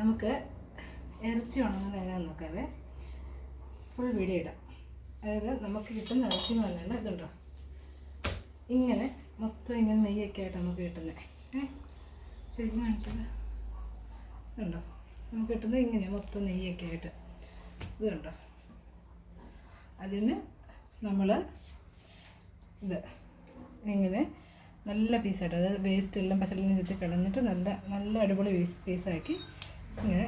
നമുക്ക് ഇറച്ചി ഉണങ്ങുന്നത് എങ്ങനെയാണെന്ന് നോക്കാവേ. ഫുൾ വീഡിയോ ഇടാം. അതായത് നമുക്ക് കിട്ടുന്ന ഇറച്ചി എന്ന് പറഞ്ഞാൽ ഇതുണ്ടോ, ഇങ്ങനെ മൊത്തം ഇങ്ങനെ നെയ്യൊക്കെ ആയിട്ട് നമുക്ക് കിട്ടുന്നത്. ശരിക്കും കാണിച്ചത് ഉണ്ടോ, നമുക്ക് കിട്ടുന്നത് ഇങ്ങനെയാണ് മൊത്തം നെയ്യൊക്കെ ആയിട്ട്. ഇത് കണ്ടോ, അതിന് നമ്മൾ ഇത് ഇങ്ങനെ നല്ല പീസായിട്ട്, അതായത് വേസ്റ്റ് എല്ലാം പച്ചലെല്ലാം ചെത്തി കളഞ്ഞിട്ട് നല്ല നല്ല അടിപൊളി പീസാക്കി ഇങ്ങനെ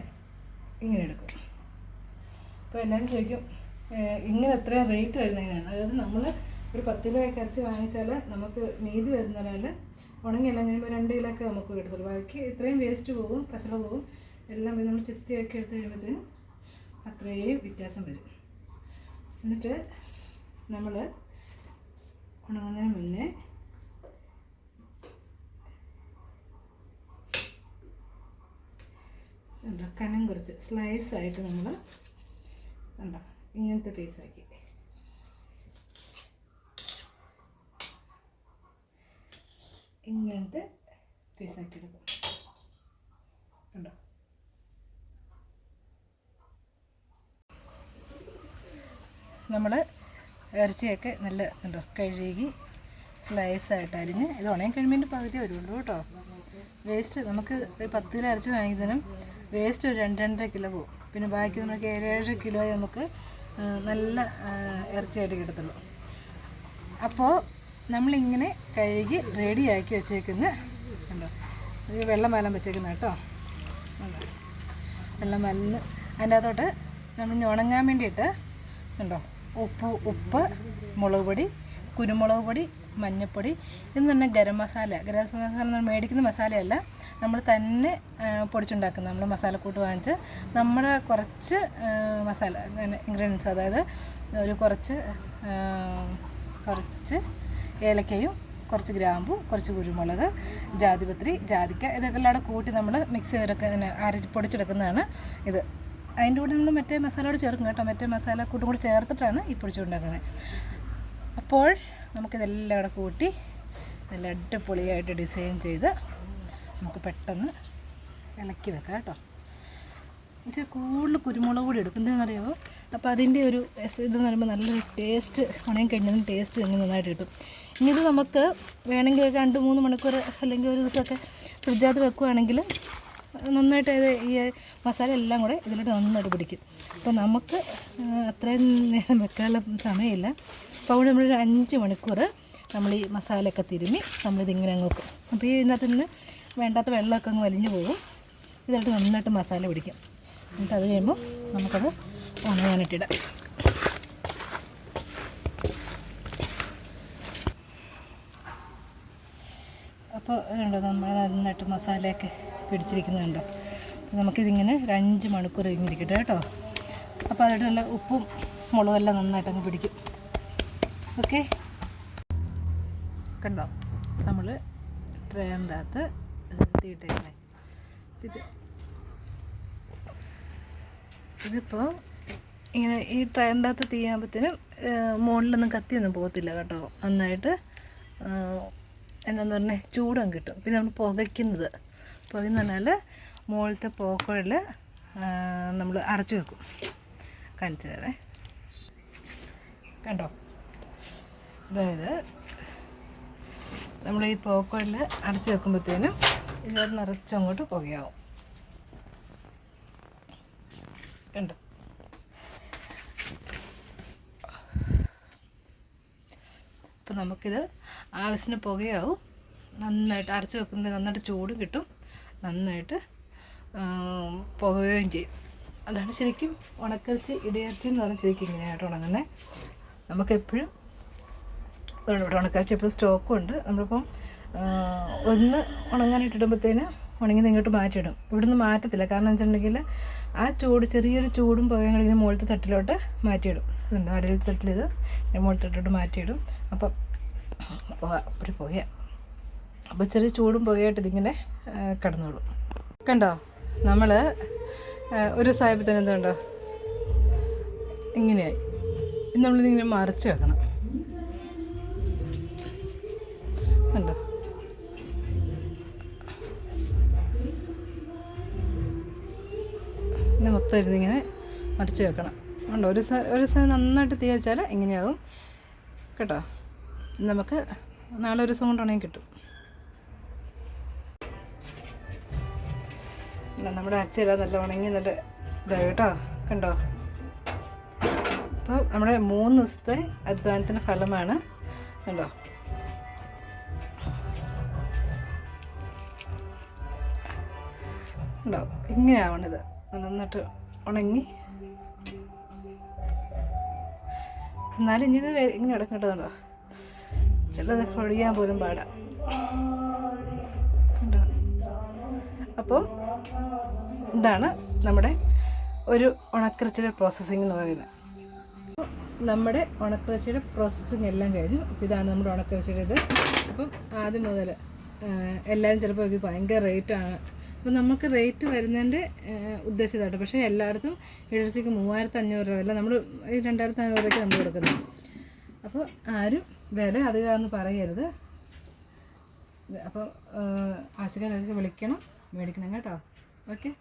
എടുക്കും. അപ്പോൾ എല്ലാവരും ചോദിക്കും ഇങ്ങനെ എത്രയും റേറ്റ് വരുന്നതിനാണ്. അതായത് നമ്മൾ ഒരു 10 കിലോയൊക്കെ ഇറച്ചി വാങ്ങിച്ചാൽ നമുക്ക് മീതി വരുന്നതിനാൽ ഉണങ്ങിയെല്ലാം കഴിയുമ്പോൾ 2 കിലോയൊക്കെ നമുക്ക് കിട്ടത്തുള്ളൂ. ബാക്കി ഇത്രയും വേസ്റ്റ് പോകും, പച്ചല പോകും, എല്ലാം നമ്മൾ ചെത്തിയൊക്കെ എടുത്ത് കഴിയുമ്പോഴത്തേനും അത്രയും വ്യത്യാസം വരും. എന്നിട്ട് നമ്മൾ ഉണങ്ങുന്നതിന് മുന്നേ ഉണ്ടോ കനം കുറച്ച് സ്ലൈസായിട്ട് നമ്മൾ ഉണ്ടോ ഇങ്ങനത്തെ പീസാക്കി എടുക്കും. ഉണ്ടോ, നമ്മൾ ഇറച്ചിയൊക്കെ നല്ല ഉണ്ടോ കഴുകി സ്ലൈസായിട്ട് അരിഞ്ഞ് ഇത് ഉണങ്ങി കഴിയുമ്പോൾ പകുതി വരുള്ളൂ കേട്ടോ. വേസ്റ്റ് നമുക്ക് ഒരു 10 കിലോ ഇറച്ചി വാങ്ങിക്കുന്നതിനും വേസ്റ്റ് ഒരു 2-2.5 കിലോ പോകും. പിന്നെ ബാക്കി നമുക്ക് 7-7 കിലോ നമുക്ക് നല്ല ഇറച്ചിയായിട്ട് കിട്ടത്തുള്ളൂ. അപ്പോൾ നമ്മളിങ്ങനെ കഴുകി റെഡിയാക്കി വെച്ചേക്കുന്ന ഉണ്ടോ, ഇത് വെള്ളം വാലാൻ വെച്ചേക്കുന്ന കേട്ടോ. വെള്ളം വാലുന്ന അതിൻ്റെ അകത്തോട്ട് നമ്മൾ ഉണങ്ങാൻ വേണ്ടിയിട്ട് ഉണ്ടോ ഉപ്പ്, മുളക് പൊടി, കുരുമുളക് പൊടി, മഞ്ഞൾപ്പൊടി, ഇത് തന്നെ ഗരം മസാല നമ്മൾ മേടിക്കുന്ന മസാലയല്ല, നമ്മൾ തന്നെ പൊടിച്ചുണ്ടാക്കുന്ന നമ്മൾ മസാലക്കൂട്ട് വാങ്ങിച്ച് നമ്മുടെ കുറച്ച് മസാല ഇൻഗ്രീഡിയൻസ്, അതായത് ഒരു കുറച്ച് ഏലക്കയും കുറച്ച് ഗ്രാമ്പു, കുറച്ച് കുരുമുളക്, ജാതിപത്രി, ജാതിക്ക, ഇതൊക്കെ എല്ലാം കൂട്ടി നമ്മൾ മിക്സ് ചെയ്തെടുക്കുന്ന അരച്ച് പൊടിച്ചെടുക്കുന്നതാണ് ഇത്. അതിൻ്റെ കൂടെ നമ്മൾ മറ്റേ മസാലയോട് ചേർക്കും കേട്ടോ. മറ്റേ മസാലക്കൂട്ടും കൂടി ചേർത്തിട്ടാണ് ഈ പൊടിച്ചുണ്ടാക്കുന്നത്. അപ്പോൾ നമുക്കിതെല്ലാം കൂടെ കൂട്ടി നല്ല അടിപൊളിയായിട്ട് ഡിസൈൻ ചെയ്ത് നമുക്ക് പെട്ടെന്ന് ഇളക്കി വെക്കാം കേട്ടോ. പക്ഷേ കൂടുതൽ കുരുമുളക് കൂടി എടുക്കും. എന്താണെന്നറിയാമോ, അപ്പോൾ അതിൻ്റെ ഒരു ഇതെന്ന് പറയുമ്പോൾ നല്ലൊരു ടേസ്റ്റ്, ഉണങ്ങി കഴിഞ്ഞാലും ടേസ്റ്റ് ഇങ്ങനെ നന്നായിട്ട് കിട്ടും. ഇനി ഇത് നമുക്ക് വേണമെങ്കിൽ 2-3 മണിക്കൂർ അല്ലെങ്കിൽ ഒരു ദിവസമൊക്കെ ഫ്രിഡ്ജകത്ത് വെക്കുകയാണെങ്കിൽ നന്നായിട്ട് ഈ മസാല എല്ലാം കൂടെ ഇതിലോട്ട് നന്നായിട്ട് പിടിക്കും. അപ്പോൾ നമുക്ക് അത്രയും നേരം വെക്കാനുള്ള സമയമില്ല. അപ്പോൾ അവിടെ നമ്മളൊരു 5 മണിക്കൂർ നമ്മൾ ഈ മസാലയൊക്കെ തിരുമ്മി നമ്മളിതിങ്ങനെ അങ്ങ് വെക്കും. അപ്പോൾ ഈ ഇതിനകത്ത് നിന്ന് വേണ്ടാത്ത വെള്ളമൊക്കെ അങ്ങ് വലിഞ്ഞു പോകും. ഇതിലോട്ട് നന്നായിട്ട് മസാല പിടിക്കും. എന്നിട്ട് അത് കഴിയുമ്പോൾ നമുക്കത് ഉണങ്ങാനിട്ടിടാം. അപ്പോൾ ഉണ്ടോ നമ്മൾ നന്നായിട്ട് മസാലയൊക്കെ പിടിച്ചിരിക്കുന്നുണ്ടോ. നമുക്കിതിങ്ങനെ ഒരു 5 മണിക്കൂർ കഴിഞ്ഞിരിക്കട്ടെ കേട്ടോ. അപ്പോൾ അതിട്ട് നല്ല ഉപ്പും മുളകും എല്ലാം നന്നായിട്ട് അങ്ങ് പിടിക്കും. ഓക്കെ, കണ്ടോ നമ്മൾ ട്രേൻ്റെ അകത്ത് തീയിട്ടേക്കണേ. ഇതിപ്പോൾ ഇങ്ങനെ ഈ ട്രേൻ്റെ അകത്ത് തീയാകുമ്പോഴത്തേനും മുകളിലൊന്നും കത്തിയൊന്നും പോകത്തില്ല കേട്ടോ. നന്നായിട്ട് എന്താണെന്ന് പറഞ്ഞാൽ ചൂടും കിട്ടും. പിന്നെ നമ്മൾ പുകയ്ക്കുന്നത് പറഞ്ഞാൽ മുകളിലത്തെ പോക്കോയിൽ നമ്മൾ അടച്ചു വെക്കും. കാണിച്ചു തരാം, കണ്ടോ. അതായത് നമ്മൾ ഈ പോക്കോയിൽ അടച്ചു വെക്കുമ്പോഴത്തേനും ഇതിനകത്ത് നിറച്ചങ്ങോട്ട് പുകയാവും. കണ്ടോ, അപ്പോൾ നമുക്കിത് ആവശ്യത്തിന് പുകയാവും. നന്നായിട്ട് അടച്ചു വെക്കുന്നത് നന്നായിട്ട് ചൂടും കിട്ടും, നന്നായിട്ട് പുകയുകയും ചെയ്യും. അതാണ് ശരിക്കും ഉണക്കറിച്ച് ഇടിയിറച്ചി എന്ന് പറഞ്ഞാൽ ശരിക്കും ഇങ്ങനെയായിട്ട് ഉണങ്ങുന്നത്. നമുക്കെപ്പോഴും ഇവിടെ ഉണക്കറിച്ച് എപ്പോഴും സ്റ്റോക്കും ഉണ്ട്. നമ്മളിപ്പം ഒന്ന് ഉണങ്ങാനായിട്ടിടുമ്പോഴത്തേന് ഉണങ്ങി ഇങ്ങോട്ട് മാറ്റിയിടും. ഇവിടുന്ന് മാറ്റത്തില്ല. കാരണം എന്ന് വെച്ചിട്ടുണ്ടെങ്കിൽ ആ ചൂട് ചെറിയൊരു ചൂടും പുകയും കൂടി ഇങ്ങനെ മുകളിലത്തെ തട്ടിലോട്ട് മാറ്റിയിടും. ഇതുണ്ട് അടിയിലത്തെ തട്ടിലിത് മുകളിലത്തെ തട്ടിലോട്ട് മാറ്റിയിടും. അപ്പം ഒരു പുകയാണ്. അപ്പോൾ ചെറിയ ചൂടും പുകയായിട്ട് ഇതിങ്ങനെ കിടന്നോളും. കണ്ടോ, നമ്മൾ ഒരു സാഹചര്യത്തിന് എന്തുണ്ടോ ഇങ്ങനെയായി. നമ്മളിതിങ്ങനെ മറിച്ച് വെക്കണം. കണ്ടോ, ഇത് മൊത്തം ഇരുന്നിങ്ങനെ മറിച്ച് വെക്കണം. ഉണ്ടോ, ഒരു ദിവസം നന്നായിട്ട് തീ വെച്ചാൽ ഇങ്ങനെയാവും കേട്ടോ. നമുക്ക് നാളെ ഒരു ദിവസം കൊണ്ടുണ്ടെങ്കിൽ കിട്ടും. നമ്മുടെ അരച്ചെല്ലാം നല്ല ഉണങ്ങി നല്ല ഇതായി കേട്ടോ, കണ്ടോ. അപ്പോൾ നമ്മുടെ 3 ദിവസത്തെ അധ്വാനത്തിൻ്റെ ഫലമാണ് കണ്ടോ. ഉണ്ടോ, ഇങ്ങനെ ആവണത് നന്നായിട്ട് ഉണങ്ങി. എന്നാലും ഇനി ഇത് ഇങ്ങനെ കിടക്കേണ്ടതുണ്ടോ, ചിലതൊക്കെ ഒഴിയാൻ പോലും പാടാം കണ്ടോ. അപ്പം ഇതാണ് നമ്മുടെ ഒരു ഉണക്കിറച്ചിയുടെ പ്രോസസ്സിങ് എന്ന് പറയുന്നത്. നമ്മുടെ ഉണക്കിറച്ചിയുടെ പ്രോസസ്സിങ് എല്ലാം കഴിഞ്ഞു. അപ്പോൾ ഇതാണ് നമ്മുടെ ഉണക്കിറച്ചിയുടെ ഇത്. അപ്പം ആദ്യം മുതൽ എല്ലാവരും ചിലപ്പോൾ ഇത് ഭയങ്കര റേറ്റാണ്. അപ്പോൾ നമുക്ക് റേറ്റ് വരുന്നതിൻ്റെ ഉദ്ദേശിച്ചതായിട്ട്, പക്ഷേ എല്ലായിടത്തും ഇറച്ചിക്ക് 3500 രൂപ അല്ല, നമ്മൾ ഈ 2400 രൂപയ്ക്ക് നമ്മൾ കൊടുക്കുന്നത്. അപ്പോൾ ആരും വില അധികമാണെന്ന് പറയരുത്. അപ്പോൾ ആവശ്യക്കാരൊക്കെ വിളിക്കണം, മേടിക്കണം കേട്ടോ. ഓക്കെ.